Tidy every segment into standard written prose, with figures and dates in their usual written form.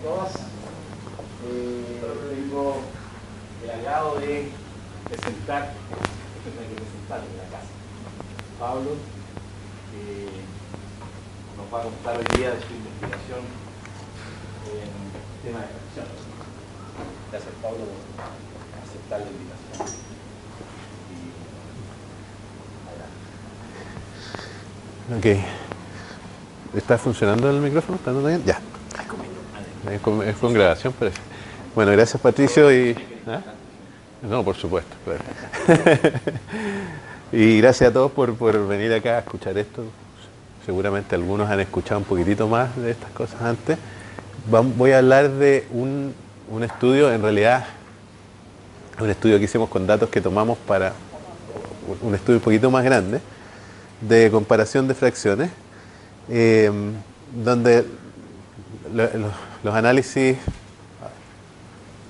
todas. Tengo el agrado de presentar, esto hay que presentar en la casa, Pablo, que nos va a contar hoy día de su investigación en tema de fracción. Gracias, Pablo, por aceptar la invitación. Ok. ¿Está funcionando el micrófono? ¿Está andando bien? Ya. Es con grabación, parece. Bueno, gracias, Patricio. ¿Ah? No, por supuesto. Claro. Y gracias a todos por venir acá a escuchar esto. Seguramente algunos han escuchado un poquitito más de estas cosas antes. Voy a hablar de un estudio, en realidad, un estudio que hicimos con datos que tomamos para un estudio un poquito más grande, de comparación de fracciones, donde los análisis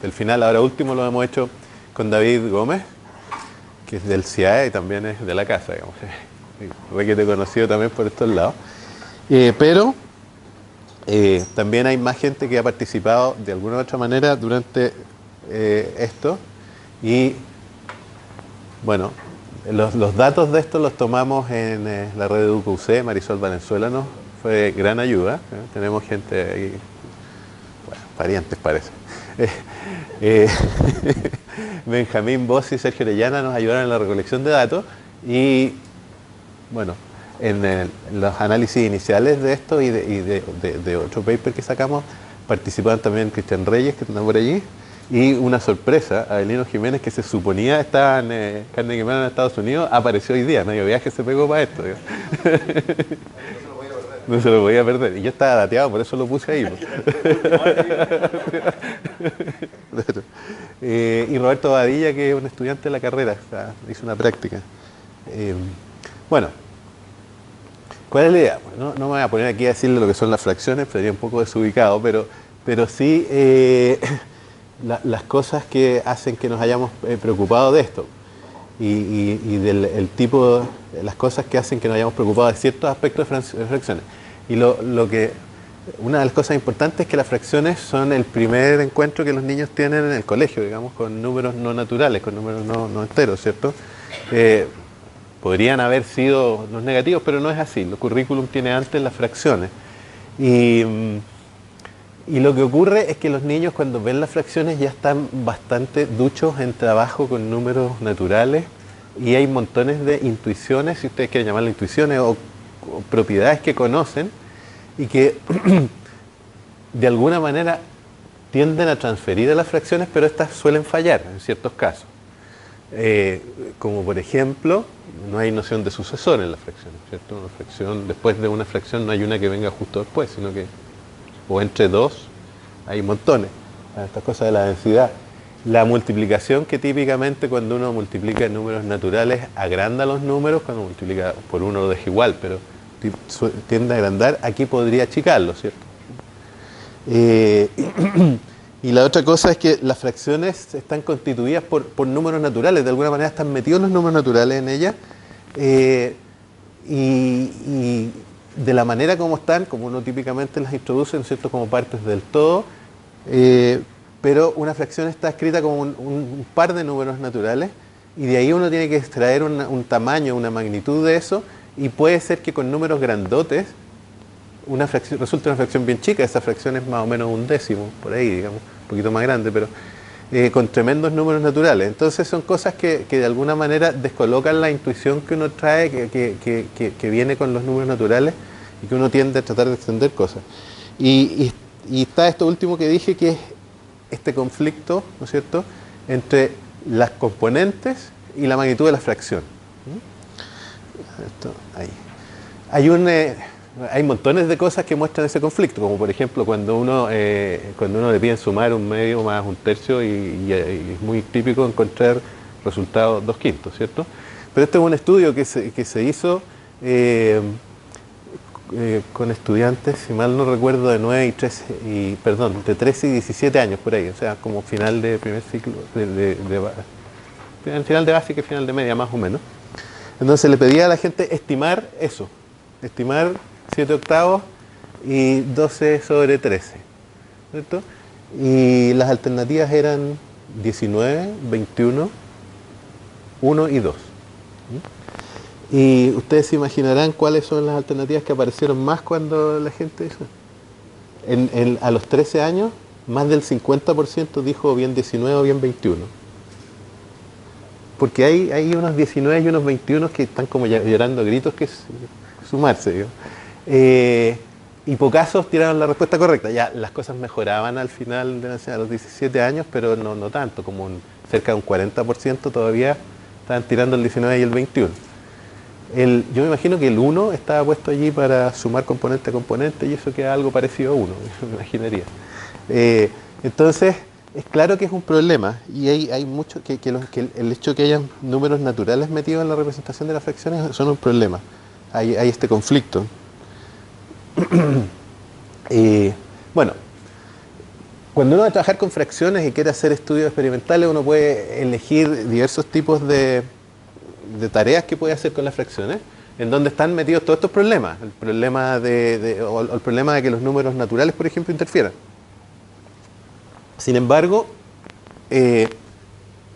del final, ahora último, lo hemos hecho con David Gómez, que es del CIAE y también es de la casa, digamos. Ve que te he conocido también por estos lados. Pero también hay más gente que ha participado de alguna u otra manera durante esto. Y bueno, los datos de esto los tomamos en la red de UQC. Marisol Valenzuela nos fue gran ayuda. Tenemos gente ahí, bueno, parientes parece. Benjamín Bossi y Sergio Orellana nos ayudaron en la recolección de datos y bueno, en los análisis iniciales de esto y de otro paper que sacamos participaron también Cristian Reyes, que está por allí, y una sorpresa, Avelino Jiménez, que se suponía estaba en Carnegie Mellon en Estados Unidos, apareció hoy día, medio viaje se pegó para esto. No se lo podía perder. Y yo estaba dateado, por eso lo puse ahí. Y Roberto Badilla, que es un estudiante de la carrera, o sea, hizo una práctica. Bueno, ¿cuál es la idea? No me voy a poner aquí a decirle lo que son las fracciones, sería un poco desubicado, pero sí las cosas que hacen que nos hayamos preocupado de esto. Y del tipo de las cosas que hacen que nos hayamos preocupado de ciertos aspectos de fracciones. Y una de las cosas importantes es que las fracciones son el primer encuentro que los niños tienen en el colegio, digamos, con números no naturales, con números no enteros, ¿cierto? Podrían haber sido los negativos, pero no es así. El currículum tiene antes las fracciones. Y lo que ocurre es que los niños, cuando ven las fracciones, ya están bastante duchos en trabajo con números naturales y hay montones de intuiciones, si ustedes quieren llamarlas intuiciones, o propiedades que conocen y que de alguna manera tienden a transferir a las fracciones, pero estas suelen fallar en ciertos casos. Como por ejemplo, no hay noción de sucesor en las fracciones, ¿cierto? Una fracción, después de una fracción no hay una que venga justo después, sino que o entre dos hay montones. Estas cosas de la densidad. La multiplicación, que típicamente cuando uno multiplica en números naturales agranda los números, cuando multiplica por uno lo deja igual, pero tiende a agrandar, aquí podría achicarlo, ¿cierto? Y la otra cosa es que las fracciones están constituidas por números naturales, de alguna manera están metidos los números naturales en ellas, y de la manera como están, como uno típicamente las introduce, ¿no es cierto?, como partes del todo, pero una fracción está escrita como un par de números naturales, y de ahí uno tiene que extraer un tamaño, una magnitud de eso, y puede ser que con números grandotes una fracción resulte una fracción bien chica. Esa fracción es más o menos un décimo, por ahí, digamos, un poquito más grande, pero con tremendos números naturales. Entonces son cosas que de alguna manera descolocan la intuición que uno trae, que viene con los números naturales y que uno tiende a tratar de extender cosas. Y está esto último que dije, que es este conflicto, ¿no es cierto?, entre las componentes y la magnitud de la fracción. Esto, ahí. Hay montones de cosas que muestran ese conflicto, como por ejemplo cuando uno le piden sumar un medio más un tercio y es muy típico encontrar resultados 2/5, ¿cierto? Pero este es un estudio que se hizo con estudiantes, si mal no recuerdo, de 13 y 17 años por ahí, o sea, como final de primer ciclo, final de básica y final de media más o menos. Entonces le pedía a la gente estimar eso, estimar 7/8 y 12/13. ¿cierto? Y las alternativas eran 19, 21, 1 y 2. Y ustedes se imaginarán cuáles son las alternativas que aparecieron más cuando la gente hizo. A los 13 años, más del 50% dijo bien 19 o bien 21. Porque hay unos 19 y unos 21 que están como llorando a gritos que es sumarse. ¿Digo? Y pocazos tiraron la respuesta correcta. Ya las cosas mejoraban al final a los 17 años, pero no tanto, como cerca de un 40% todavía estaban tirando el 19 y el 21. Yo me imagino que el 1 estaba puesto allí para sumar componente a componente y eso queda algo parecido a 1, me imaginaría. Entonces, es claro que es un problema y hay mucho que el hecho de que hayan números naturales metidos en la representación de las fracciones son un problema. Hay este conflicto. Bueno, cuando uno va a trabajar con fracciones y quiere hacer estudios experimentales, uno puede elegir diversos tipos de tareas que puede hacer con las fracciones, en donde están metidos todos estos problemas. El problema el problema de que los números naturales, por ejemplo, interfieran. Sin embargo,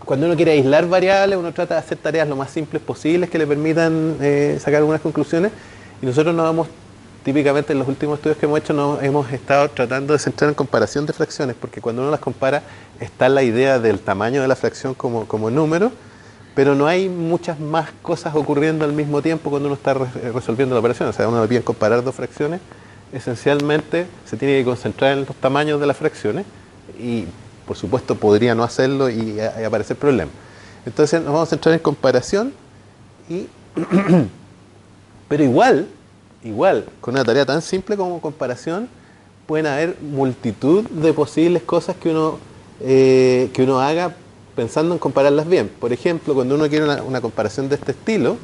cuando uno quiere aislar variables, uno trata de hacer tareas lo más simples posibles que le permitan sacar algunas conclusiones. Y nosotros nos vamos, típicamente en los últimos estudios que hemos hecho, nos hemos estado tratando de centrar en comparación de fracciones, porque cuando uno las compara está la idea del tamaño de la fracción como número, pero no hay muchas más cosas ocurriendo al mismo tiempo cuando uno está resolviendo la operación. O sea, uno bien comparar dos fracciones, esencialmente se tiene que concentrar en los tamaños de las fracciones y, por supuesto, podría no hacerlo y aparecer problemas. Entonces nos vamos a centrar en comparación, pero igual, con una tarea tan simple como comparación, pueden haber multitud de posibles cosas que uno haga pensando en compararlas bien. Por ejemplo, cuando uno quiere una comparación de este estilo,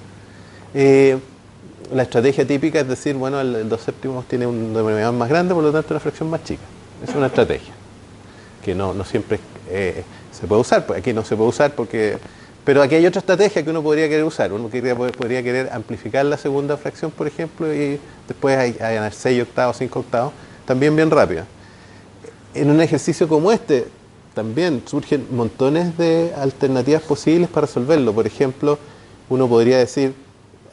la estrategia típica es decir, bueno, el 2 séptimos tiene un denominador más grande, por lo tanto una fracción más chica. Es una estrategia que no siempre se puede usar. Aquí no se puede usar porque... Pero aquí hay otra estrategia que uno podría querer usar. Uno podría querer amplificar la segunda fracción, por ejemplo, y después hay 6 octavos, 5 octavos, también bien rápido. En un ejercicio como este, también surgen montones de alternativas posibles para resolverlo. Por ejemplo, uno podría decir,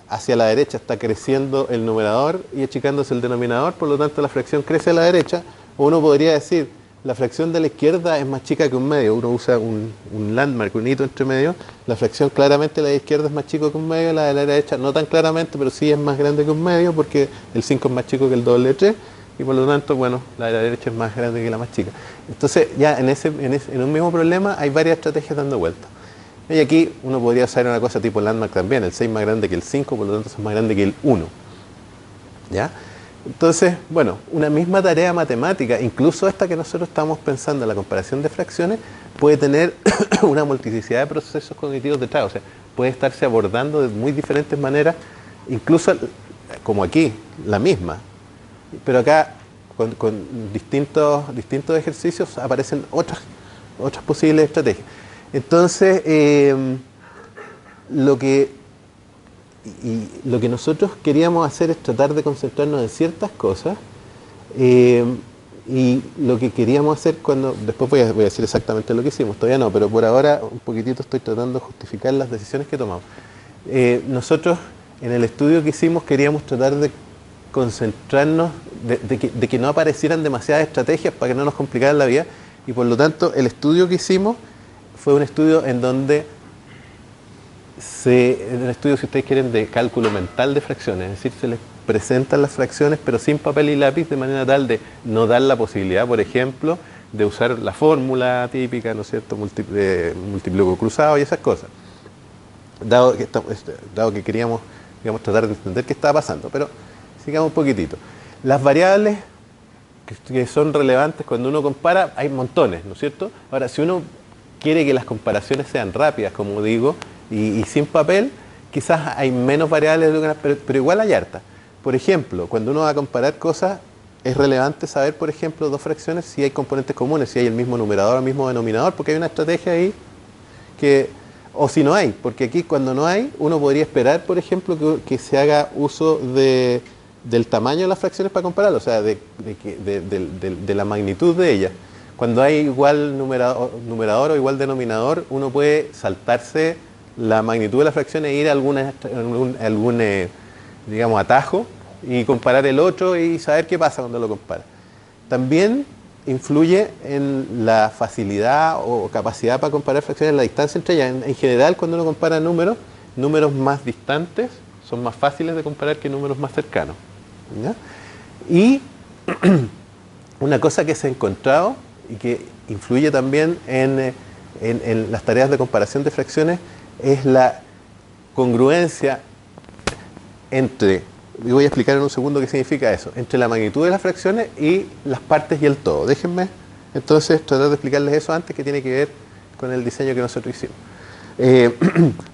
hacia la derecha está creciendo el numerador y achicándose el denominador, por lo tanto la fracción crece a la derecha. O uno podría decir, la fracción de la izquierda es más chica que un medio. Uno usa un landmark, un hito entre medio. La fracción claramente de la izquierda es más chico que un medio, la de la derecha no tan claramente, pero sí es más grande que un medio, porque el 5 es más chico que el doble de 3. Y por lo tanto, bueno, la de la derecha es más grande que la más chica. Entonces, ya en un mismo problema hay varias estrategias dando vueltas. Y aquí uno podría usar una cosa tipo landmark también. El 6 es más grande que el 5, por lo tanto es más grande que el 1. ¿Ya? Entonces, bueno, una misma tarea matemática, incluso esta que nosotros estamos pensando, la comparación de fracciones, puede tener una multiplicidad de procesos cognitivos detrás. O sea, puede estarse abordando de muy diferentes maneras, incluso como aquí, la misma. Pero acá, con distintos ejercicios, aparecen otras posibles estrategias. Entonces, lo que nosotros queríamos hacer es tratar de concentrarnos en ciertas cosas, y lo que queríamos hacer después voy a decir exactamente lo que hicimos, todavía no, pero por ahora un poquitito estoy tratando de justificar las decisiones que tomamos. Nosotros en el estudio que hicimos queríamos tratar de concentrarnos, de que no aparecieran demasiadas estrategias para que no nos complicaran la vida, y por lo tanto el estudio que hicimos fue un estudio en donde un estudio, si ustedes quieren, de cálculo mental de fracciones, es decir, se les presentan las fracciones pero sin papel y lápiz, de manera tal de no dar la posibilidad, por ejemplo, de usar la fórmula típica, ¿no es cierto?, múltiplo cruzado y esas cosas, dado que queríamos, digamos, tratar de entender qué estaba pasando. Pero sigamos un poquitito. Las variables que son relevantes cuando uno compara, hay montones, ¿no es cierto? Ahora, si uno quiere que las comparaciones sean rápidas, como digo, y sin papel, quizás hay menos variables, pero igual hay harta. Por ejemplo, cuando uno va a comparar cosas, es relevante saber, por ejemplo, dos fracciones, si hay componentes comunes, si hay el mismo numerador o el mismo denominador, porque hay una estrategia ahí o si no hay, porque aquí cuando no hay, uno podría esperar, por ejemplo, que se haga uso de del tamaño de las fracciones para compararlo, o sea, de la magnitud de ellas. Cuando hay igual numerador o igual denominador, uno puede saltarse la magnitud de las fracciones e ir a algún digamos, atajo y comparar el otro y saber qué pasa cuando lo compara. También influye en la facilidad o capacidad para comparar fracciones, la distancia entre ellas. En general, cuando uno compara números más distantes son más fáciles de comparar que números más cercanos, ¿ya? Y una cosa que se ha encontrado y que influye también en las tareas de comparación de fracciones es la congruencia entre, y voy a explicar en un segundo qué significa eso, entre la magnitud de las fracciones y las partes y el todo. Déjenme entonces tratar de explicarles eso antes, que tiene que ver con el diseño que nosotros hicimos.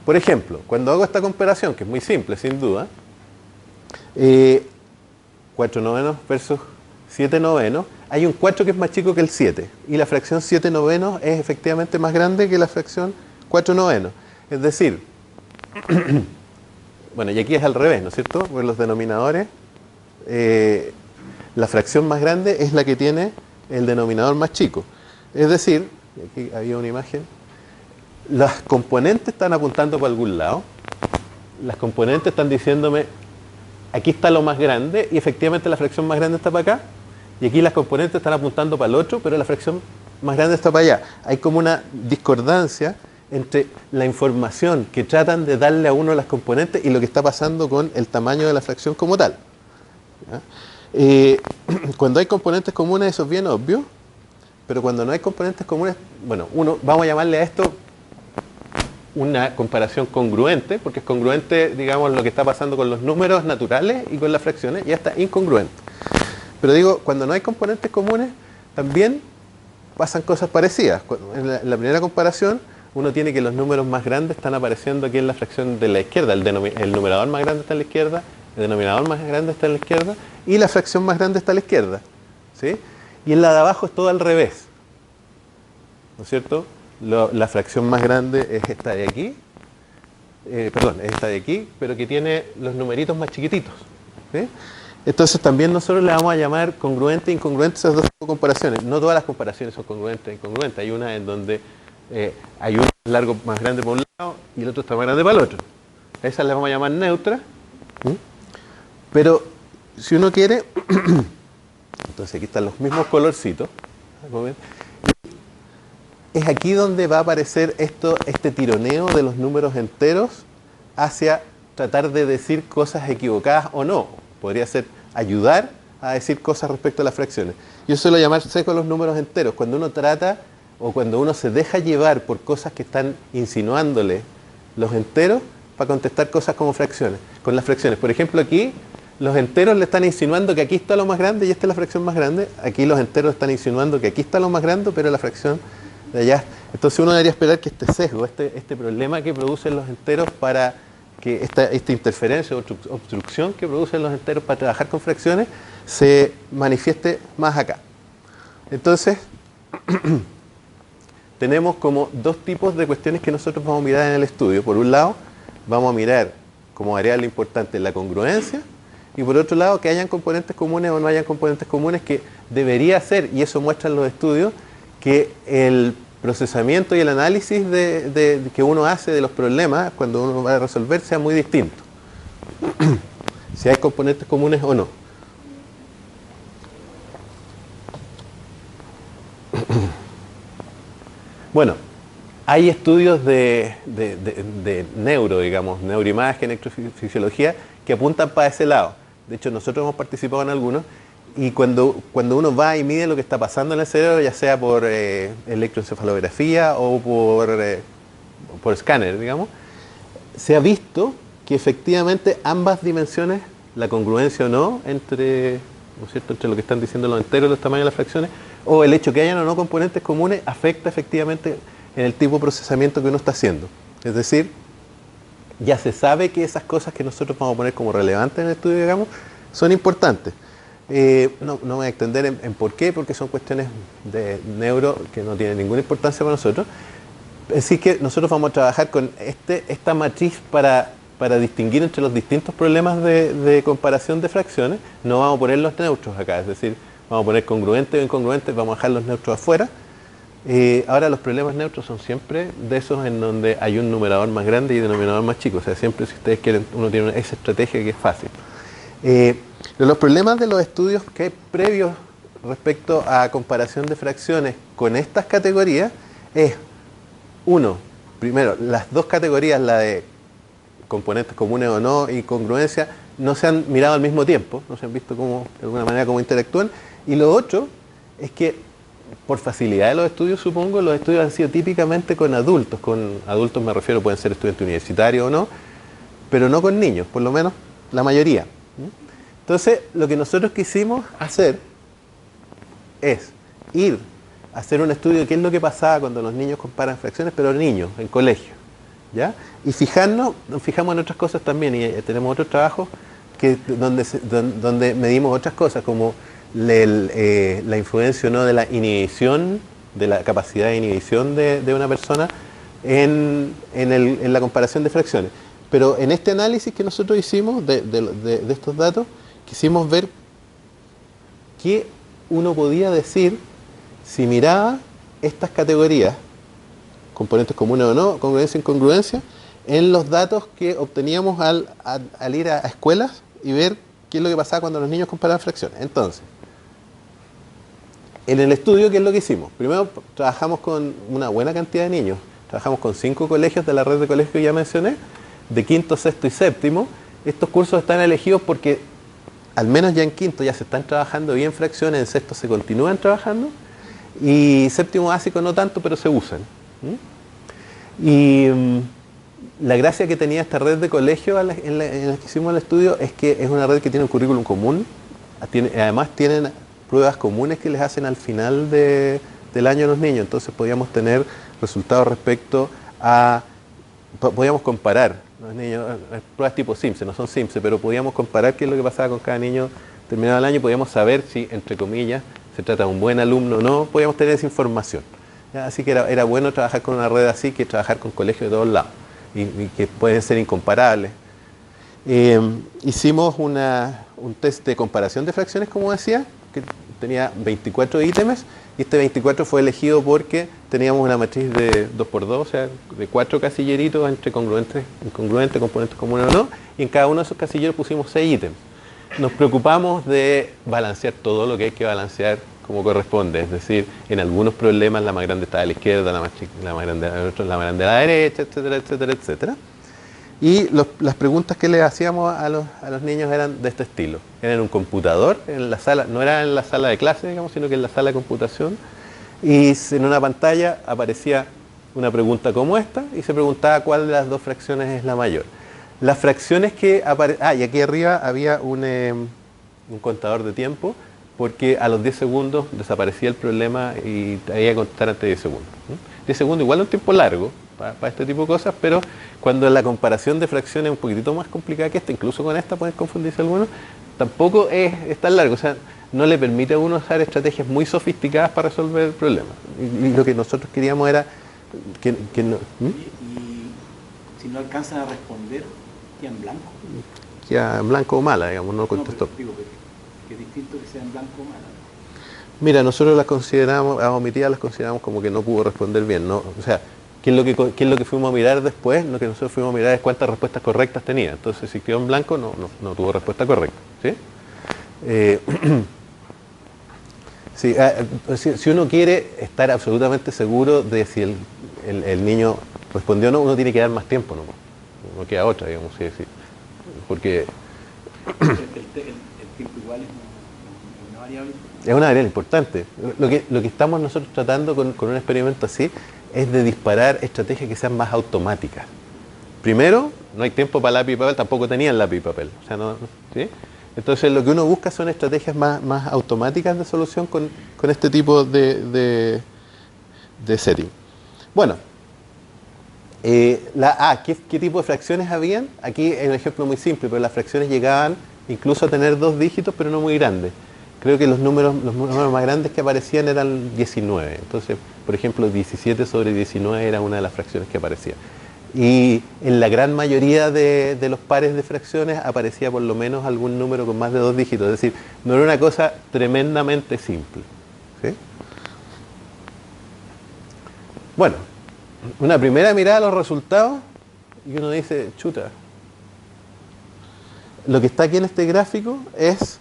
Por ejemplo, cuando hago esta comparación, que es muy simple, sin duda, 4 novenos versus 7 novenos, hay un 4 que es más chico que el 7, y la fracción 7 novenos es efectivamente más grande que la fracción 4 novenos. Es decir, bueno, y aquí es al revés, ¿no es cierto? Porque los denominadores, la fracción más grande es la que tiene el denominador más chico. Es decir, aquí había una imagen, las componentes están apuntando para algún lado, las componentes están diciéndome, aquí está lo más grande, y efectivamente la fracción más grande está para acá, y aquí las componentes están apuntando para el otro, pero la fracción más grande está para allá. Hay como una discordancia entre la información que tratan de darle a uno las componentes y lo que está pasando con el tamaño de la fracción como tal, ¿ya? Cuando hay componentes comunes eso es bien obvio, pero cuando no hay componentes comunes, bueno, vamos a llamarle a esto una comparación congruente, porque es congruente, digamos, lo que está pasando con los números naturales y con las fracciones, y ya está incongruente. Pero digo, cuando no hay componentes comunes, también pasan cosas parecidas. En la primera comparación, uno tiene que los números más grandes están apareciendo aquí en la fracción de la izquierda, el numerador más grande está a la izquierda, el denominador más grande está a la izquierda, y la fracción más grande está a la izquierda, ¿sí? Y en la de abajo es todo al revés, ¿no es cierto? La fracción más grande es esta de aquí, es esta de aquí, pero que tiene los numeritos más chiquititos, ¿sí? Entonces también nosotros le vamos a llamar congruente e incongruente esas dos comparaciones. No todas las comparaciones son congruentes e incongruentes. Hay una en donde hay un largo más grande por un lado y el otro está más grande para el otro. A esas las vamos a llamar neutras. Pero si uno quiere, entonces aquí están los mismos colorcitos. Es aquí donde va a aparecer este tironeo de los números enteros hacia tratar de decir cosas equivocadas o no. Podría ser ayudar a decir cosas respecto a las fracciones. Yo suelo llamar sesgo a los números enteros. Cuando uno trata o cuando uno se deja llevar por cosas que están insinuándole los enteros para contestar cosas como fracciones, con las fracciones. Por ejemplo, aquí los enteros le están insinuando que aquí está lo más grande y esta es la fracción más grande. Aquí los enteros están insinuando que aquí está lo más grande, pero la fracción de allá. Entonces uno debería esperar que este sesgo, este problema que producen los enteros para que esta interferencia o obstrucción que producen los enteros para trabajar con fracciones se manifieste más acá. Entonces, tenemos como dos tipos de cuestiones que nosotros vamos a mirar en el estudio. Por un lado, vamos a mirar como variable importante la congruencia, y por otro lado, que hayan componentes comunes o no hayan componentes comunes, que debería ser, y eso muestran los estudios, que el procesamiento y el análisis que uno hace de los problemas cuando uno va a resolver sea muy distinto. Si hay componentes comunes o no. Bueno, hay estudios de neuro, digamos, neuroimagen, electrofisiología, que apuntan para ese lado. De hecho, nosotros hemos participado en algunos. Y cuando uno va y mide lo que está pasando en el cerebro, ya sea por electroencefalografía o por escáner, digamos, se ha visto que efectivamente ambas dimensiones, la congruencia o no, entre lo que están diciendo los enteros y los tamaños de las fracciones, o el hecho que hayan o no componentes comunes, afecta efectivamente en el tipo de procesamiento que uno está haciendo. Es decir, ya se sabe que esas cosas que nosotros vamos a poner como relevantes en el estudio, digamos, son importantes. No me voy a extender en por qué, porque son cuestiones de neuro que no tienen ninguna importancia para nosotros. Así que nosotros vamos a trabajar con esta matriz para para distinguir entre los distintos problemas de comparación de fracciones, no vamos a poner los neutros acá, es decir, vamos a poner congruentes o incongruentes, vamos a dejar los neutros afuera. Ahora los problemas neutros son siempre de esos en donde hay un numerador más grande y un denominador más chico, o sea, siempre si ustedes quieren, uno tiene esa estrategia que es fácil. Los problemas de los estudios que hay previos respecto a comparación de fracciones con estas categorías es, uno, primero, las dos categorías, la de componentes comunes o no y congruencia, no se han mirado al mismo tiempo, no se han visto cómo, de alguna manera cómo interactúan. Y lo otro es que, por facilidad de los estudios, supongo, los estudios han sido típicamente con adultos me refiero, pueden ser estudiantes universitarios o no, pero no con niños, por lo menos la mayoría. Entonces, lo que nosotros quisimos hacer es ir a hacer un estudio de qué es lo que pasaba cuando los niños comparan fracciones, pero niños, en colegio, ¿ya? Y nos fijamos en otras cosas también, y tenemos otros trabajos donde medimos otras cosas, como la influencia o no de la inhibición, de la capacidad de inhibición de una persona en la comparación de fracciones. Pero en este análisis que nosotros hicimos de estos datos, quisimos ver qué uno podía decir si miraba estas categorías, componentes comunes o no, congruencia e incongruencia, en los datos que obteníamos al ir a escuelas y ver qué es lo que pasaba cuando los niños comparaban fracciones. Entonces, en el estudio, ¿qué es lo que hicimos? Primero, trabajamos con una buena cantidad de niños. Trabajamos con 5 colegios de la red de colegios que ya mencioné, de quinto, sexto y séptimo. Estos cursos están elegidos porque, al menos ya en quinto, ya se están trabajando bien fracciones, en sexto se continúan trabajando, y séptimo básico no tanto, pero se usan. Y la gracia que tenía esta red de colegios en la que hicimos el estudio es que es una red que tiene un currículum común, además tienen pruebas comunes que les hacen al final del año a los niños, entonces podíamos tener resultados respecto a, podíamos comparar los niños, pruebas tipo SIMSE, no son SIMSE, pero podíamos comparar qué es lo que pasaba con cada niño terminado el año, podíamos saber si, entre comillas, se trata de un buen alumno o no, podíamos tener esa información. ¿Ya? Así que era bueno trabajar con una red así que trabajar con colegios de todos lados y que pueden ser incomparables. Hicimos un test de comparación de fracciones, como decía, que tenía 24 ítems, y este 24 fue elegido porque teníamos una matriz de 2×2, o sea, de 4 casilleritos entre congruentes, incongruentes, componentes comunes o no, y en cada uno de esos casilleros pusimos 6 ítems. Nos preocupamos de balancear todo lo que hay que balancear como corresponde, es decir, en algunos problemas la más grande estaba a la izquierda, la más grande a la derecha, etcétera, etcétera, etcétera. Y las preguntas que le hacíamos a los niños eran de este estilo. Era en un computador, en la sala, no era en la sala de clase, digamos, sino que en la sala de computación. Y en una pantalla aparecía una pregunta como esta y se preguntaba cuál de las dos fracciones es la mayor. Las fracciones que aparecen... y aquí arriba había un contador de tiempo, porque a los 10 segundos desaparecía el problema y había que contestar antes de 10 segundos. 10 segundos igual es un tiempo largo para este tipo de cosas, pero cuando la comparación de fracciones es un poquitito más complicada que esta, incluso con esta pueden confundirse algunos, tampoco es tan largo, o sea, no le permite a uno usar estrategias muy sofisticadas para resolver el problema. Y lo que nosotros queríamos era que no... Y si no alcanzan a responder, queda en blanco. Queda en blanco o mala, digamos, no contestó. No, pero digo que es distinto que sea en blanco o mala. Mira, nosotros las consideramos, a omitidas las consideramos como que no pudo responder bien, ¿no? O sea, ¿qué es lo que fuimos a mirar después? Lo que nosotros fuimos a mirar es cuántas respuestas correctas tenía. Entonces, si quedó en blanco, no tuvo respuesta correcta. ¿Sí? Si uno quiere estar absolutamente seguro de si el niño respondió o no, uno tiene que dar más tiempo, no queda otra, digamos, sí, porque El tiempo igual es una variable. Es una variable importante. Lo que estamos nosotros tratando con un experimento así es de disparar estrategias que sean más automáticas. Primero, no hay tiempo para lápiz y papel, tampoco tenían lápiz y papel. O sea, ¿sí? Entonces lo que uno busca son estrategias más automáticas de solución con este tipo de setting. Bueno, ¿qué tipo de fracciones habían? Aquí es un ejemplo muy simple, pero las fracciones llegaban incluso a tener 2 dígitos, pero no muy grandes. Creo que los números más grandes que aparecían eran 19. Entonces, por ejemplo, 17 sobre 19 era una de las fracciones que aparecía. Y en la gran mayoría de los pares de fracciones aparecía por lo menos algún número con más de 2 dígitos. Es decir, no era una cosa tremendamente simple. ¿Sí? Bueno, una primera mirada a los resultados y uno dice, chuta, lo que está aquí en este gráfico es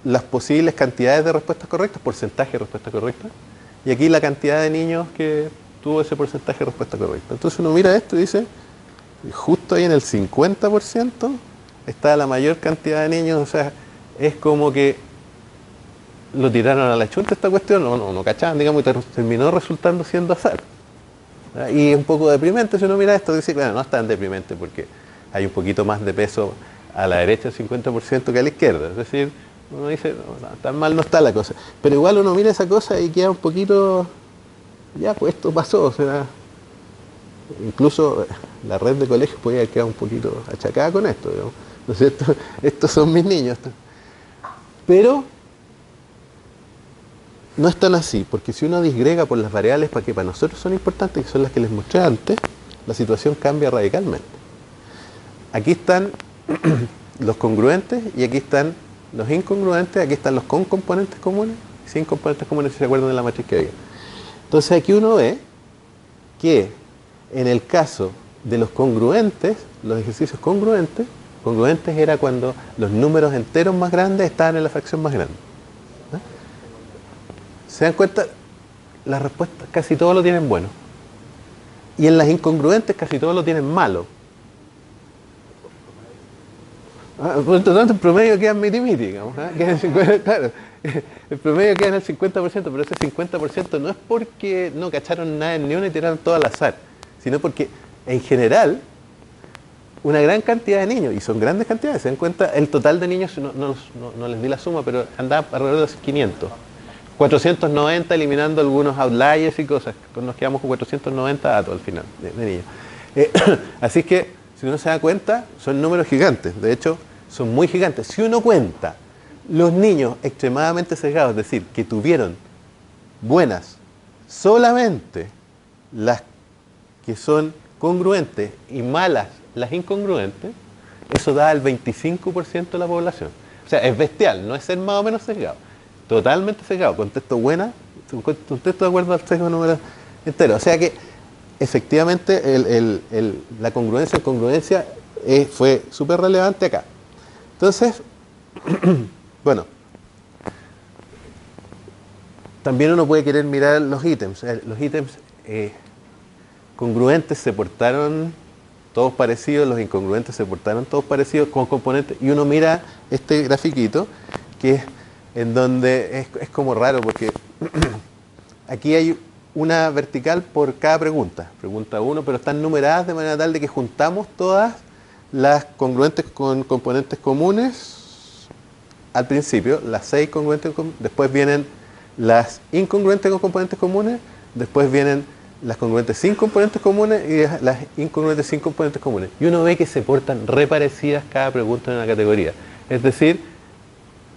las posibles cantidades de respuestas correctas, porcentaje de respuestas correctas, y aquí la cantidad de niños que tuvo ese porcentaje de respuesta correcta. Entonces uno mira esto y dice, justo ahí en el 50% está la mayor cantidad de niños, o sea, es como que lo tiraron a la chunta esta cuestión, no cachaban, digamos, y terminó resultando siendo azar. Y es un poco deprimente si uno mira esto, dice, bueno, no es tan deprimente porque hay un poquito más de peso a la derecha del 50% que a la izquierda, es decir, uno dice, no, tan mal no está la cosa, pero igual uno mira esa cosa y queda un poquito, ya pues esto pasó, o sea, incluso la red de colegios podría haber quedado un poquito achacada con esto, digamos, ¿no es cierto? Estos son mis niños, pero no es tan así, porque si uno disgrega por las variables que para nosotros son importantes, que son las que les mostré antes, la situación cambia radicalmente. Aquí están los congruentes y aquí están los incongruentes, aquí están los con componentes comunes y sin componentes comunes, si se acuerdan de la matriz que había. Entonces aquí uno ve que en el caso de los congruentes, los ejercicios congruentes era cuando los números enteros más grandes estaban en la fracción más grande. ¿Se dan cuenta? Las respuestas casi todos lo tienen bueno. Y en las incongruentes casi todos lo tienen malo. Por lo tanto, el promedio queda en miti-miti, digamos. Claro, el promedio queda en el 50%, pero ese 50% no es porque no cacharon nada en ni una y tiraron todo al azar, sino porque, en general, una gran cantidad de niños, y son grandes cantidades, se dan cuenta, el total de niños, no les di la suma, pero andaba alrededor de 500. 490 eliminando algunos outliers y cosas, nos quedamos con 490 datos al final de niños. Así que, si uno se da cuenta, son números gigantes, de hecho, son muy gigantes. Si uno cuenta los niños extremadamente sesgados, es decir, que tuvieron buenas solamente las que son congruentes y malas las incongruentes, eso da el 25% de la población. O sea, es bestial, no es ser más o menos sesgado. Totalmente sesgado, contesto buena, contesto de acuerdo al sesgo número entero. O sea que efectivamente la congruencia fue súper relevante acá. Entonces, bueno, también uno puede querer mirar los ítems. Los ítems congruentes se portaron todos parecidos, los incongruentes se portaron todos parecidos con componentes, y uno mira este grafiquito que es en donde es como raro porque aquí hay una vertical por cada pregunta 1, pero están numeradas de manera tal de que juntamos todas las congruentes con componentes comunes al principio, las 6 congruentes, después vienen las incongruentes con componentes comunes, después vienen las congruentes sin componentes comunes y las incongruentes sin componentes comunes. Y uno ve que se portan reparecidas cada pregunta en una categoría. Es decir,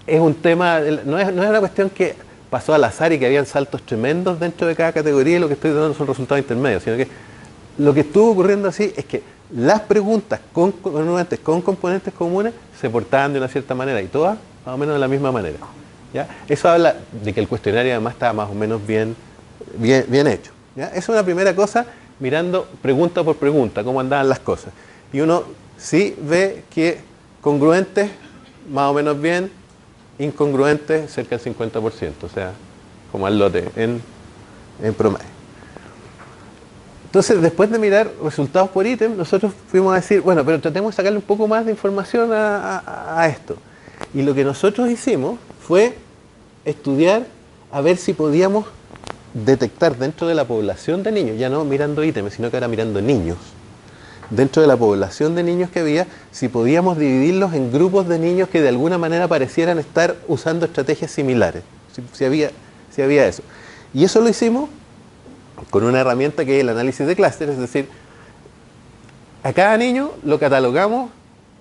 es un tema, no es una cuestión que pasó al azar y que habían saltos tremendos dentro de cada categoría y lo que estoy dando son resultados intermedios, sino que lo que estuvo ocurriendo así es que las preguntas con componentes comunes se portaban de una cierta manera y todas más o menos de la misma manera. ¿Ya? Eso habla de que el cuestionario además estaba más o menos bien hecho. ¿Ya? Esa es una primera cosa, mirando pregunta por pregunta, cómo andaban las cosas. Y uno sí ve que congruentes, más o menos bien, incongruentes, cerca del 50%, o sea, como al lote, en promedio. Entonces, después de mirar resultados por ítem, nosotros fuimos a decir, bueno, pero tratemos de sacarle un poco más de información a esto. Y lo que nosotros hicimos fue estudiar a ver si podíamos detectar dentro de la población de niños, ya no mirando ítems, sino que ahora mirando niños, dentro de la población de niños que había, si podíamos dividirlos en grupos de niños que de alguna manera parecieran estar usando estrategias similares, si había eso. Y eso lo hicimos con una herramienta que es el análisis de clústeres, es decir, a cada niño lo catalogamos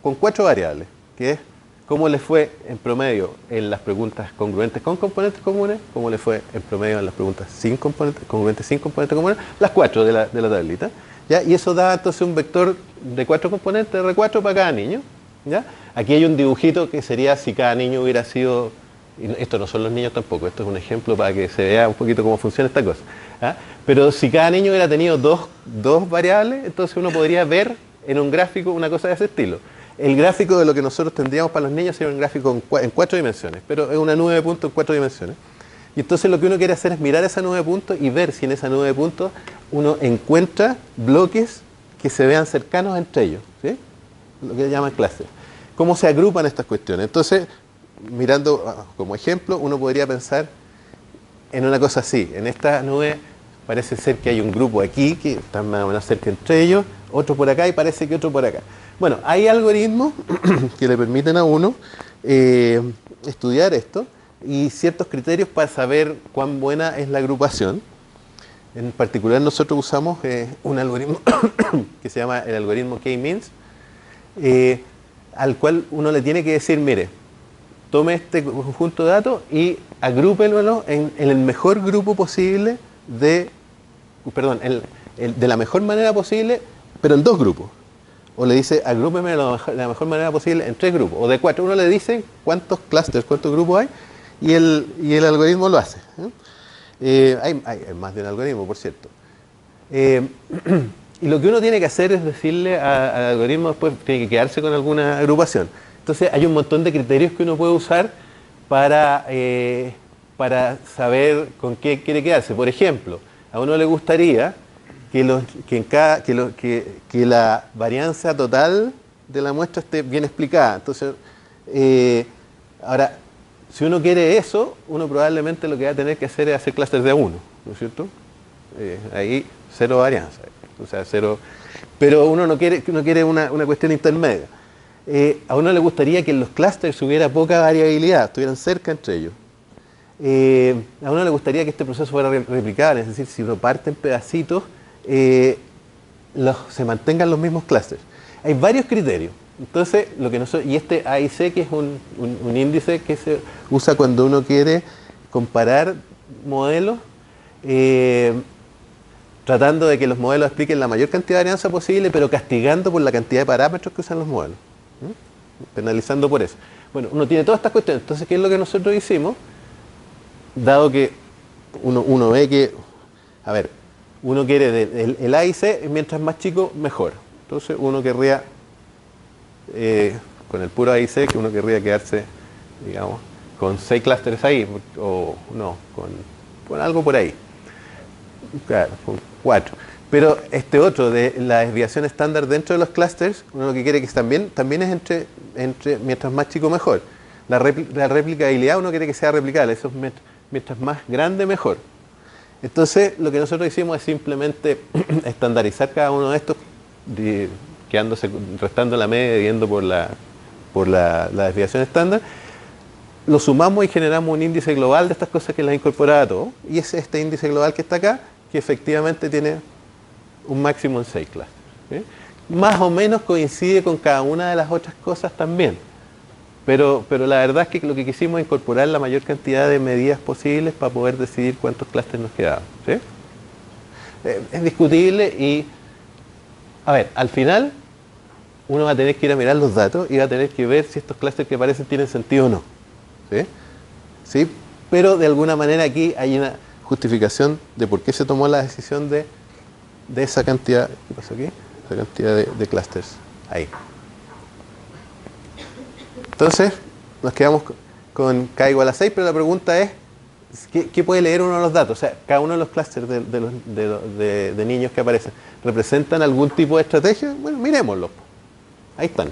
con 4 variables, que es cómo le fue en promedio en las preguntas congruentes con componentes comunes, cómo le fue en promedio en las preguntas congruentes sin componentes comunes, las 4 de la tablita, ¿ya? Y eso da entonces un vector de 4 componentes, R4 para cada niño, ¿ya? Aquí hay un dibujito que sería si cada niño hubiera sido, y esto no son los niños tampoco, esto es un ejemplo para que se vea un poquito cómo funciona esta cosa, ¿ya? Pero si cada niño hubiera tenido dos variables, entonces uno podría ver en un gráfico una cosa de ese estilo. El gráfico de lo que nosotros tendríamos para los niños sería un gráfico en 4 dimensiones, pero es una nube de puntos en 4 dimensiones. Y entonces lo que uno quiere hacer es mirar esa nube de puntos y ver si en esa nube de puntos uno encuentra bloques que se vean cercanos entre ellos, ¿sí? Lo que llaman clases. ¿Cómo se agrupan estas cuestiones? Entonces, mirando como ejemplo, uno podría pensar en una cosa así. En esta nube parece ser que hay un grupo aquí que están más o menos cerca entre ellos, otro por acá y parece que otro por acá. Bueno, hay algoritmos que le permiten a uno estudiar esto y ciertos criterios para saber cuán buena es la agrupación. En particular nosotros usamos un algoritmo que se llama el algoritmo K-means, al cual uno le tiene que decir, mire, tome este conjunto de datos y agrúpenlo en el mejor grupo posible de la mejor manera posible, pero en 2 grupos. O le dice, agrúpeme de la mejor manera posible en 3 grupos, o de 4. Uno le dice cuántos clusters, cuántos grupos hay, y el algoritmo lo hace. Hay más de un algoritmo, por cierto. Y lo que uno tiene que hacer es decirle al algoritmo, después tiene que quedarse con alguna agrupación. Entonces hay un montón de criterios que uno puede usar para saber con qué quiere quedarse. Por ejemplo, a uno le gustaría que la varianza total de la muestra esté bien explicada. Entonces, ahora, si uno quiere eso, uno probablemente lo que va a tener que hacer es hacer clusters de 1, ¿no es cierto? Ahí, 0 varianza. O sea, 0. Pero uno no quiere una cuestión intermedia. A uno le gustaría que en los clusters hubiera poca variabilidad, estuvieran cerca entre ellos. A uno le gustaría que este proceso fuera replicable, es decir, si uno parte en pedacitos, se mantengan los mismos clusters. Hay varios criterios. Entonces, y este AIC, que es un índice que se usa cuando uno quiere comparar modelos, tratando de que los modelos expliquen la mayor cantidad de varianza posible, pero castigando por la cantidad de parámetros que usan los modelos. Penalizando por eso. Bueno, uno tiene todas estas cuestiones. Entonces, ¿qué es lo que nosotros hicimos? Dado que uno ve que, uno quiere el AIC, mientras más chico, mejor. Entonces, uno querría, con el puro AIC, que uno querría quedarse, digamos, con 6 clústeres ahí, o no, con algo por ahí. Claro, con 4. Pero este otro, de la desviación estándar dentro de los clusters, uno lo que quiere que también es entre mientras más chico, mejor. La replicabilidad uno quiere que sea replicable, eso es mientras más grande, mejor. Entonces, lo que nosotros hicimos es simplemente estandarizar cada uno de estos, restando la media y dividiendo por la desviación estándar. Lo sumamos y generamos un índice global de estas cosas que las incorporaba a todo. Y es este índice global que está acá, que efectivamente tiene un máximo en 6 clusters. ¿Sí? Más o menos coincide con cada una de las otras cosas también. Pero la verdad es que lo que quisimos es incorporar la mayor cantidad de medidas posibles para poder decidir cuántos clusters nos quedaban. ¿Sí? Es discutible y, al final uno va a tener que ir a mirar los datos y va a tener que ver si estos clusters que aparecen tienen sentido o no. ¿Sí? ¿Sí? Pero de alguna manera aquí hay una justificación de por qué se tomó la decisión de esa cantidad, ¿qué pasó aquí? Esa cantidad de clusters ahí. Entonces, nos quedamos con K igual a 6, pero la pregunta es, ¿qué puede leer uno de los datos? O sea, cada uno de los clusters de niños que aparecen, ¿representan algún tipo de estrategia? Bueno, miremoslo. Ahí están.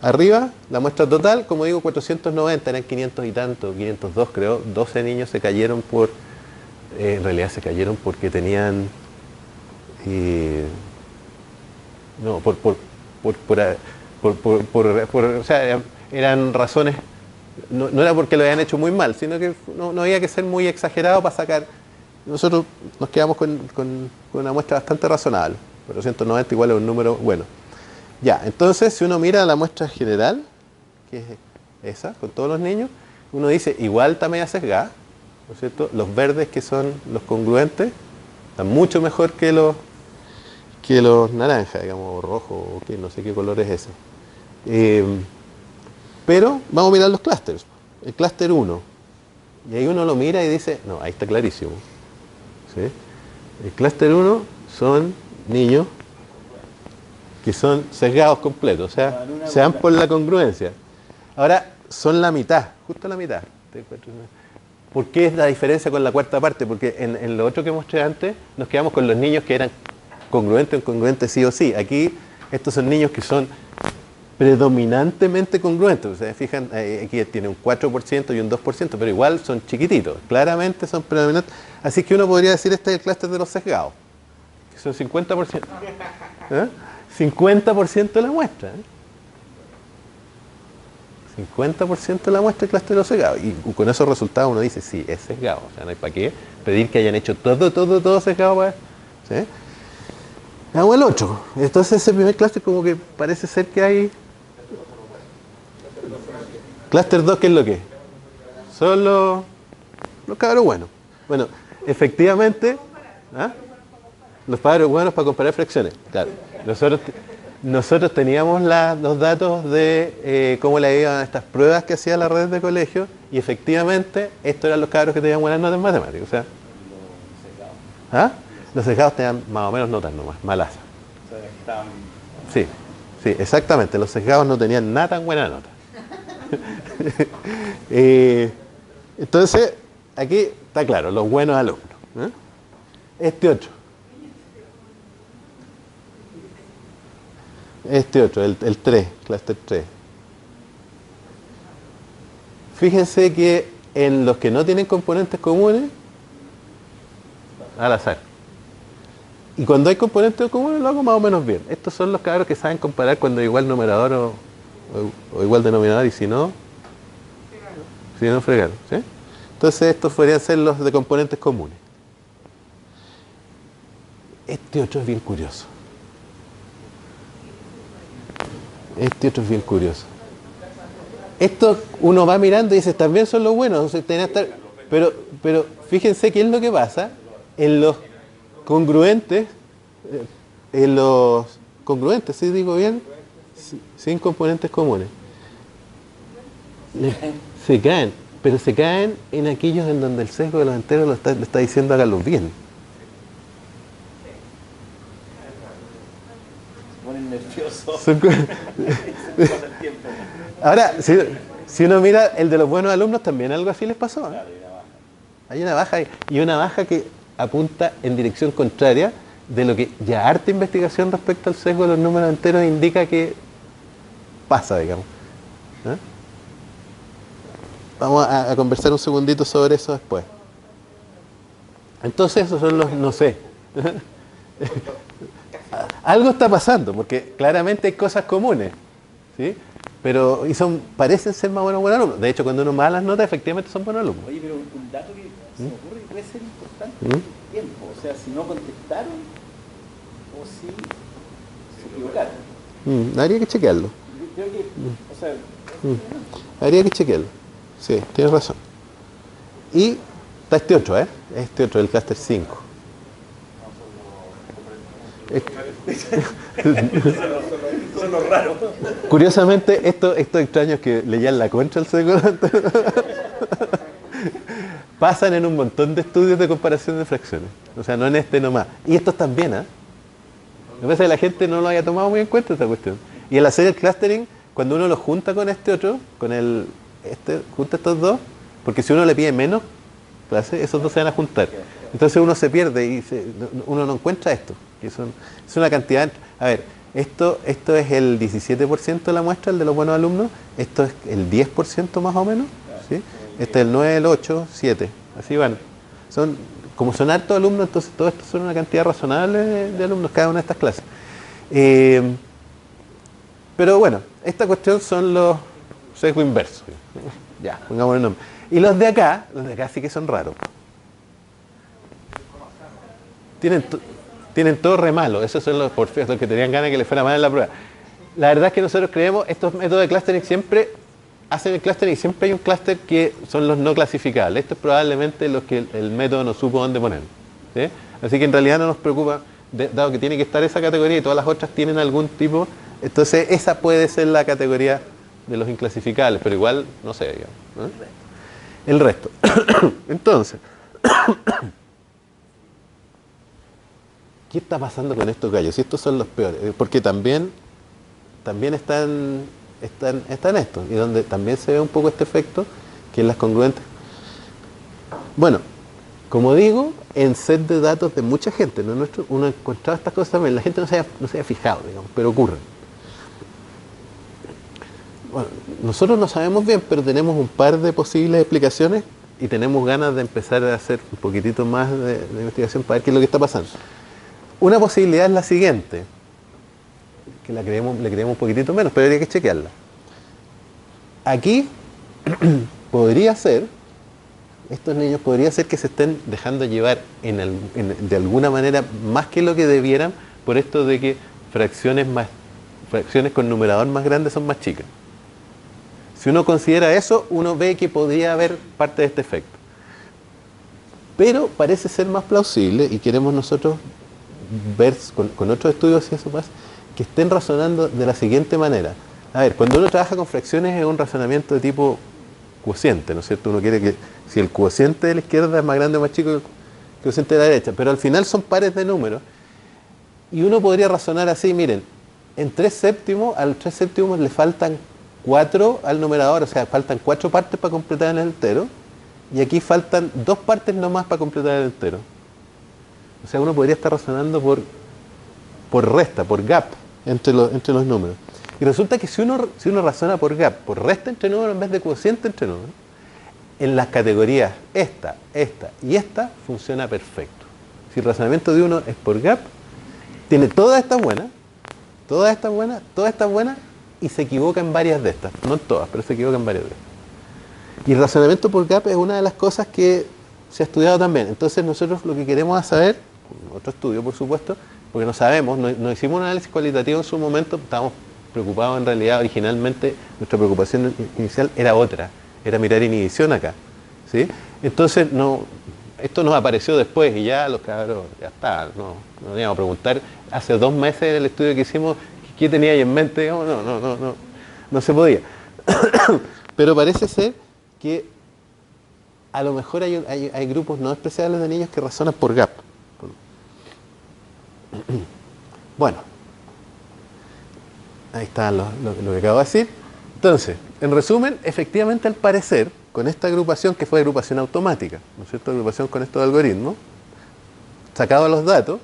Arriba, la muestra total, como digo, 490, eran 500 y tanto, 502 creo, 12 niños se cayeron en realidad se cayeron porque tenían, o sea, eran razones, no era porque lo habían hecho muy mal, sino que no había que ser muy exagerado para sacar. Nosotros nos quedamos con una muestra bastante razonable, 490 igual es un número bueno. Ya, entonces si uno mira la muestra general, que es esa, con todos los niños, uno dice, igual está media sesgada, ¿no es cierto? Los verdes, que son los congruentes, están mucho mejor que que los naranjas, digamos, o rojo, o que no sé qué color es ese. Pero vamos a mirar los clústeres. El clúster 1. Y ahí uno lo mira y dice, no, ahí está clarísimo. ¿Sí? El clúster 1 son niños que son sesgados completos, o sea, se dan por la congruencia. Ahora, son la mitad, justo la mitad. ¿Por qué es la diferencia con la cuarta parte? Porque en lo otro que mostré antes, nos quedamos con los niños que eran congruentes o incongruentes sí o sí. Aquí, estos son niños que son predominantemente congruentes. Ustedes fijan, aquí tiene un 4% y un 2%, pero igual son chiquititos. Claramente son predominantes. Así que uno podría decir este es el clúster de los sesgados, que son 50%. ¿Eh? 50% de la muestra. 50% de la muestra es clúster de los sesgados. Y con esos resultados uno dice, sí, es sesgado. O sea, no hay para qué pedir que hayan hecho todo sesgado para... ¿Sí? Hago el 8. Entonces ese primer clúster como que parece ser que hay... Clúster 2, ¿qué es lo que es? Son los cabros buenos. Bueno, efectivamente, ¿ah? Los cabros buenos para comparar fracciones. Claro. Nosotros teníamos los datos de cómo le iban a estas pruebas que hacía la red de colegio y efectivamente estos eran los cabros que tenían buenas notas en matemáticas. O sea, ¿ah? Los sesgados tenían más o menos notas nomás, malas. O sea, estaban... Sí, exactamente. Los sesgados no tenían nada tan buena nota. Entonces, aquí está claro, los buenos alumnos. ¿Eh? Este otro, el 3, clúster 3. Fíjense que en los que no tienen componentes comunes, al azar. Y cuando hay componentes comunes lo hago más o menos bien. Estos son los cabros que saben comparar cuando hay igual numerador o igual denominador y si no fregaron. ¿Sí? Entonces estos podrían ser los de componentes comunes. Este otro es bien curioso. Esto uno va mirando y dice, también son los buenos. Pero fíjense qué es lo que pasa en los congruentes, ¿sí digo bien? Sin componentes comunes. Se caen, pero se caen en aquellos en donde el sesgo de los enteros le está diciendo háganlo bien. Se ponen nerviosos. Ahora, si uno mira el de los buenos alumnos, también algo así les pasó. ¿Eh? Hay una baja y una baja que apunta en dirección contraria de lo que ya harta investigación respecto al sesgo de los números enteros indica que pasa, digamos. ¿Eh? Vamos a conversar un segundito sobre eso después. Entonces esos son los no sé. Algo está pasando, porque claramente hay cosas comunes, ¿sí? Pero parecen ser más buenos alumnos. De hecho, cuando uno más las notas, efectivamente son buenos alumnos. Oye, pero un dato que se me ocurre que puede ser importante es el tiempo. O sea, si no contestaron o si se equivocaron. Habría que chequearlo. Creo que, o sea... Habría que chequearlo. Sí, tienes razón. Y está este otro, el clúster 5. Son los raros. Curiosamente, estos extraños que leían la contra el sesgo pasan en un montón de estudios de comparación de fracciones. O sea, no en este nomás. Y estos también, ¿eh? Me parece que la gente no lo haya tomado muy en cuenta esta cuestión. Y al hacer el clustering, cuando uno lo junta con este otro, junta estos dos, porque si uno le pide menos clase, esos dos se van a juntar. Entonces uno se pierde y uno no encuentra esto. Que es una cantidad... A ver, esto es el 17% de la muestra, el de los buenos alumnos. Esto es el 10% más o menos. ¿Sí? Este es el 9, el 8, 7. Así van. Como son hartos alumnos, entonces todo esto son una cantidad razonable de alumnos, cada una de estas clases. Pero bueno, esta cuestión son los sesgo inversos. Ya, pongamos el nombre. Y los de acá sí que son raros. Tienen todo re malo. Esos son los porfíos, los que tenían ganas de que les fuera mal en la prueba. La verdad es que nosotros creemos, estos métodos de clustering siempre hacen el clustering y siempre hay un clúster que son los no clasificables. Esto es probablemente los que el método no supo dónde poner. ¿Sí? Así que en realidad no nos preocupa. dado que tiene que estar esa categoría y todas las otras tienen algún tipo, entonces esa puede ser la categoría de los inclasificables, pero igual, no sé, digamos, ¿no? El resto. Entonces, ¿qué está pasando con estos gallos? Si estos son los peores, porque también están estos, y donde también se ve un poco este efecto, que es las congruentes. Bueno, como digo, en set de datos de mucha gente, ¿no? Uno ha encontrado estas cosas también, la gente no se había fijado, digamos, pero ocurren. Bueno, nosotros no sabemos bien, pero tenemos un par de posibles explicaciones y tenemos ganas de empezar a hacer un poquitito más de investigación para ver qué es lo que está pasando. Una posibilidad es la siguiente, que le creemos un poquitito menos, pero habría que chequearla. Aquí podría ser, estos niños podría ser que se estén dejando llevar de alguna manera más que lo que debieran por esto de que fracciones con numerador más grande son más chicas. Si uno considera eso, uno ve que podría haber parte de este efecto. Pero parece ser más plausible, y queremos nosotros ver con otros estudios si eso pasa, que estén razonando de la siguiente manera. A ver, cuando uno trabaja con fracciones es un razonamiento de tipo cociente, ¿no es cierto? Uno quiere que si el cociente de la izquierda es más grande o más chico que el cociente de la derecha, pero al final son pares de números, y uno podría razonar así, miren, en 3 séptimos, a los 3 séptimos le faltan 4 al numerador, o sea, faltan 4 partes para completar el entero, y aquí faltan 2 partes nomás para completar el entero. O sea, uno podría estar razonando por resta, por gap entre los números. Y resulta que si uno razona por gap, por resta entre números en vez de cociente entre números, en las categorías esta y esta funciona perfecto. Si el razonamiento de uno es por gap, tiene todas estas buenas, y se equivoca en varias de estas. No en todas, pero se equivoca en varias de estas. Y el razonamiento por gap es una de las cosas que se ha estudiado también. Entonces nosotros lo que queremos saber, otro estudio por supuesto, porque no sabemos, no hicimos un análisis cualitativo en su momento, estábamos preocupados en realidad, originalmente nuestra preocupación inicial era otra, era mirar inhibición acá, ¿sí? Entonces esto nos apareció después y ya los cabros, ya está, no íbamos a preguntar, hace 2 meses el estudio que hicimos, ¿qué tenía ahí en mente? No se podía. Pero parece ser que a lo mejor hay grupos no especiales de niños que razonan por gap. Bueno, ahí está lo que acabo de decir. Entonces, en resumen, efectivamente al parecer, con esta agrupación que fue agrupación automática, ¿no es cierto? Agrupación con estos algoritmos, sacados los datos,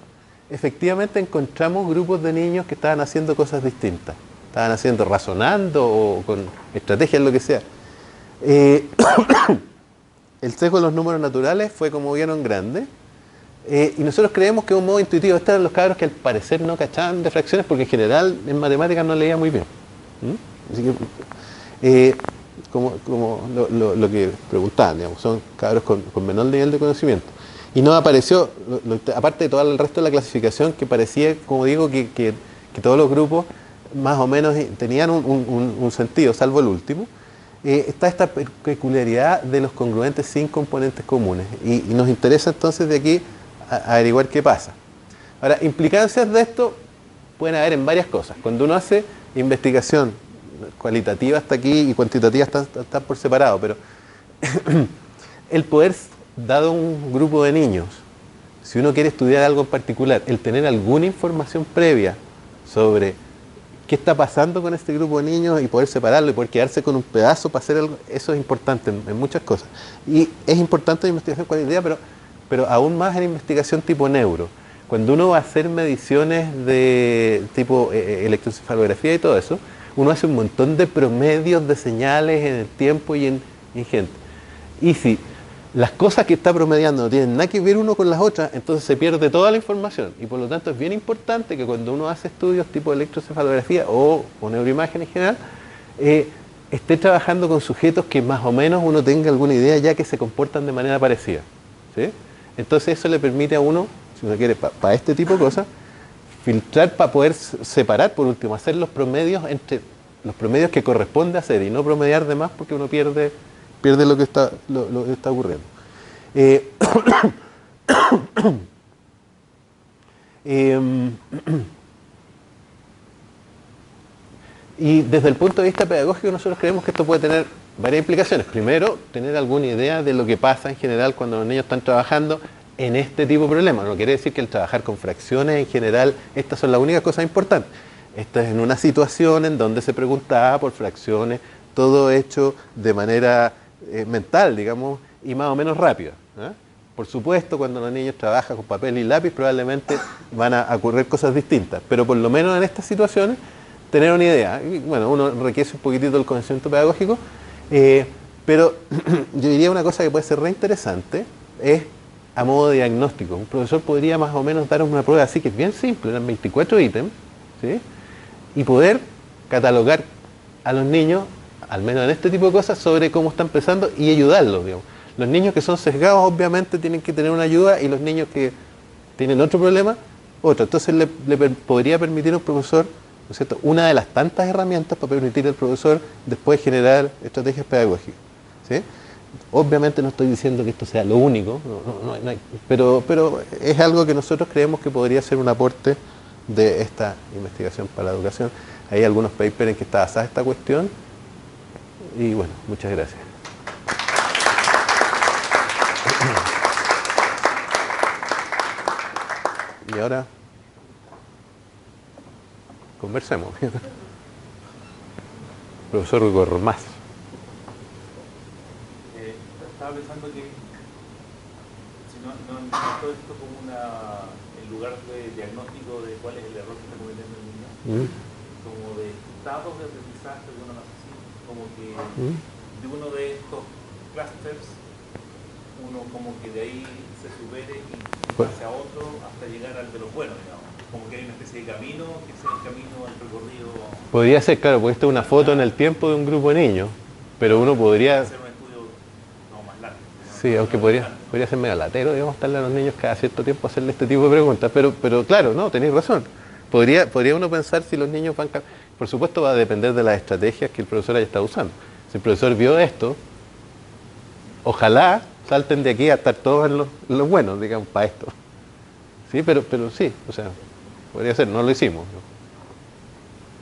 efectivamente encontramos grupos de niños que estaban haciendo cosas distintas. Estaban razonando o con estrategias, lo que sea. El sesgo de los números naturales fue, como vieron, grande. Y nosotros creemos que es un modo intuitivo. Estos eran los cabros que al parecer no cachaban de fracciones porque en general en matemáticas no leía muy bien. Así que, como lo que preguntaban, digamos, son cabros con menor nivel de conocimiento. Y no apareció, aparte de todo el resto de la clasificación, que parecía, como digo, que todos los grupos más o menos tenían un sentido, salvo el último. Está esta peculiaridad de los congruentes sin componentes comunes. Y nos interesa entonces de aquí averiguar qué pasa. Ahora, implicancias de esto pueden haber en varias cosas. Cuando uno hace investigación cualitativa hasta aquí y cuantitativa está por separado, pero el poder, dado un grupo de niños, si uno quiere estudiar algo en particular, el tener alguna información previa sobre qué está pasando con este grupo de niños y poder separarlo y poder quedarse con un pedazo para hacer algo, eso es importante en muchas cosas. Y es importante en investigación cualitativa, pero aún más en investigación tipo neuro. Cuando uno va a hacer mediciones de tipo electroencefalografía y todo eso, uno hace un montón de promedios de señales en el tiempo y en gente. Y si las cosas que está promediando no tienen nada que ver uno con las otras, entonces se pierde toda la información. Y por lo tanto es bien importante que cuando uno hace estudios tipo electroencefalografía o neuroimagen en general, esté trabajando con sujetos que más o menos uno tenga alguna idea ya que se comportan de manera parecida, ¿sí? Entonces eso le permite a uno, si uno quiere, para este tipo de cosas, filtrar para poder separar, por último, hacer los promedios entre los promedios que corresponde hacer y no promediar de más porque uno pierde lo que está ocurriendo. Y desde el punto de vista pedagógico nosotros creemos que esto puede tener varias implicaciones. Primero, tener alguna idea de lo que pasa en general cuando los niños están trabajando en este tipo de problemas. No quiere decir que el trabajar con fracciones en general, estas son las únicas cosas importantes. Esta es en una situación en donde se preguntaba por fracciones, todo hecho de manera mental, digamos, y más o menos rápida. Por supuesto, cuando los niños trabajan con papel y lápiz, probablemente van a ocurrir cosas distintas, pero por lo menos en estas situaciones, tener una idea. Y, bueno, uno requiere un poquitito el conocimiento pedagógico, pero yo diría una cosa que puede ser re interesante, es a modo de diagnóstico. Un profesor podría más o menos dar una prueba así, que es bien simple, eran 24 ítems, ¿sí? Y poder catalogar a los niños, al menos en este tipo de cosas, sobre cómo están empezando y ayudarlos, digamos. Los niños que son sesgados obviamente tienen que tener una ayuda y los niños que tienen otro problema, otro. Entonces le podría permitir a un profesor, ¿no es cierto?, una de las tantas herramientas para permitir al profesor después generar estrategias pedagógicas, ¿sí? Obviamente no estoy diciendo que esto sea lo único, pero es algo que nosotros creemos que podría ser un aporte de esta investigación para la educación. Hay algunos papers en que está basada esta cuestión y bueno, muchas gracias. Y ahora conversemos. Profesor Gormaz. Estaba pensando que si no todo esto como en lugar de diagnóstico de cuál es el error que está cometiendo el niño, como de estados de aprendizaje de una así, como que de uno de estos clusters, uno como que de ahí se supere y pase a otro hasta llegar al de los buenos, digamos. Como que hay una especie de camino, que sea el camino, el recorrido. Podría ser, claro, porque esta es una foto en el tiempo de un grupo de niños, pero uno podría hacer un estudio más largo. Sí, aunque podría ser medio latero, digamos, estarle a los niños cada cierto tiempo hacerle este tipo de preguntas, pero claro, no, tenéis razón. Podría uno pensar si los niños van... Por supuesto va a depender de las estrategias que el profesor haya estado usando. Si el profesor vio esto, ojalá salten de aquí a estar todos en los buenos, digamos, para esto. Sí, pero sí, o sea, podría ser, no lo hicimos, ¿no?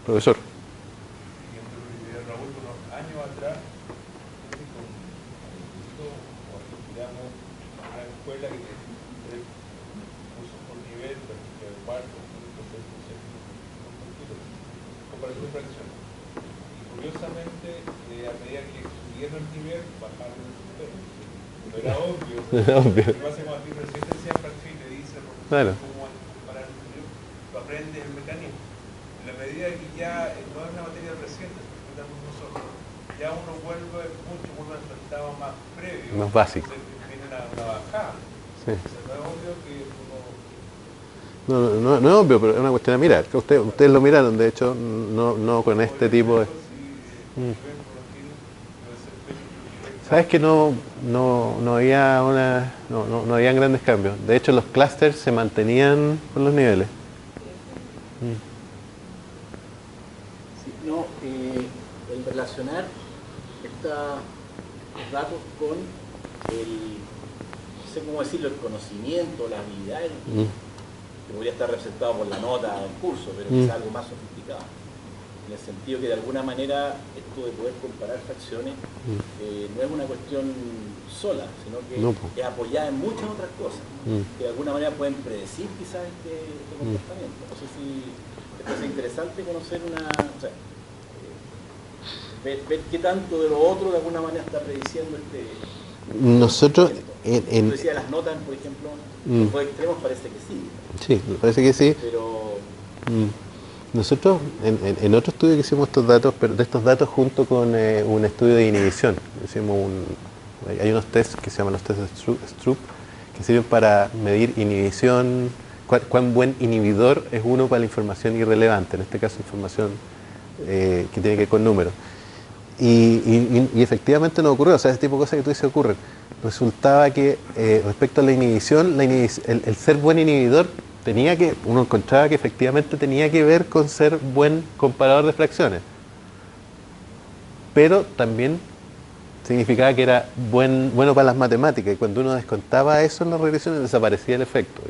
Profesor. Raúl, unos años atrás, una escuela que tiene cursos por nivel, de cuarto, quinto, sexto, séptimo, comparación de fracciones. Y curiosamente, a medida que subieron el nivel, bajaron el sistema. Pero era obvio. Obvio. Lo que pasa cuando tú recién te decías fracción y te dice el profesor Claro. cómo comparar el nivel, tú aprendes el mecanismo. En la medida que ya no es una materia reciente, que estamos nosotros, ya uno vuelve a su estado más previo. Más básico. Tiene una bajada. Sí. O sea, no es obvio que uno... No es obvio, pero es una cuestión de mirar. Ustedes lo miraron, de hecho, no con este tipo de... Sabes que no había no habían grandes cambios. De hecho, los clústeres se mantenían con los niveles. Sí, no, el relacionar estos datos con no sé cómo decirlo, el conocimiento, las habilidades, que podría estar representado por la nota del curso, pero quizás algo más sofisticado. En el sentido que de alguna manera esto de poder comparar fracciones no es una cuestión sola, sino que es apoyada en muchas otras cosas, que de alguna manera pueden predecir quizás este comportamiento. No sé si es interesante conocer ver qué tanto de lo otro de alguna manera está prediciendo este... Nosotros Tú decías las notas, por ejemplo, los dos extremos parece que sí. Sí, me parece que sí. Pero... Nosotros, en otro estudio que hicimos de estos datos junto con un estudio de inhibición, hay unos tests que se llaman los tests de Stroop, que sirven para medir inhibición, cuán buen inhibidor es uno para la información irrelevante, en este caso información que tiene que ver con números. Y efectivamente no ocurrió, o sea, ese tipo de cosas que tú dices ocurren. Resultaba que respecto a la inhibición, el ser buen inhibidor uno encontraba que efectivamente tenía que ver con ser buen comparador de fracciones. Pero también significaba que era bueno para las matemáticas, y cuando uno descontaba eso en las regresiones desaparecía el efecto.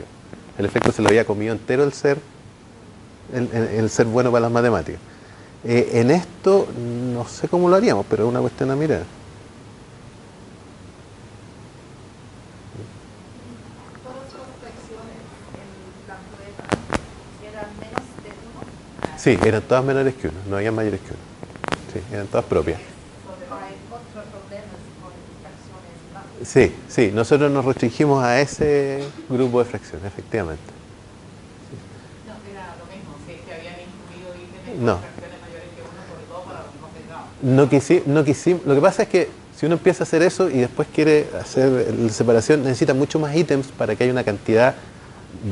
El efecto se lo había comido entero el ser bueno para las matemáticas. En esto no sé cómo lo haríamos, pero es una cuestión a mirar. Sí, eran todas menores que uno, no había mayores que uno. Sí, eran todas propias. Sí, sí, nosotros nos restringimos a ese grupo de fracciones, efectivamente. No, era lo mismo, si es que habían incluido ítems No. con fracciones mayores que uno, sobre todo para los no pesados. No quisimos. Lo que pasa es que si uno empieza a hacer eso y después quiere hacer la separación, necesita mucho más ítems para que haya una cantidad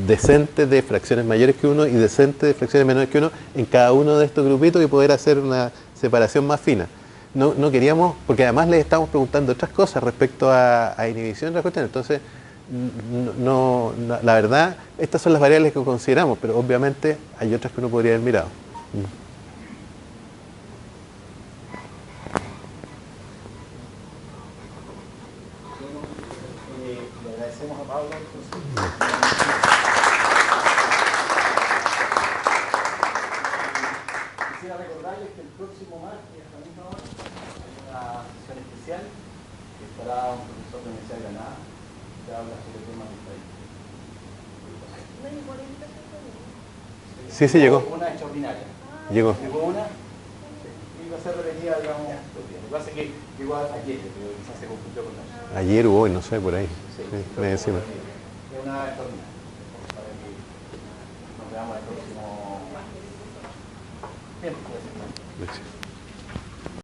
decente de fracciones mayores que uno y decente de fracciones menores que uno en cada uno de estos grupitos y poder hacer una separación más fina. No queríamos, porque además les estamos preguntando otras cosas respecto a inhibición de la cuestión. Entonces, la verdad, estas son las variables que consideramos, pero obviamente hay otras que uno podría haber mirado. Le agradecemos a Pablo. Quisiera recordarles que el próximo martes a la misma hora hay una sesión especial que estará un profesor de la Universidad de Granada que habla sobre temas del país. Sí, sí, llegó. Una extraordinaria. Llegó. Llegó una y va a ser repetida, digamos, estos días. Lo que pasa es que llegó ayer, pero quizás se confundió con la Ayer o hoy, no sé, por ahí. Sí, Sí, me decimos. es una extraordinaria. Para que nos veamos el próximo. Bien, gracias. Gracias.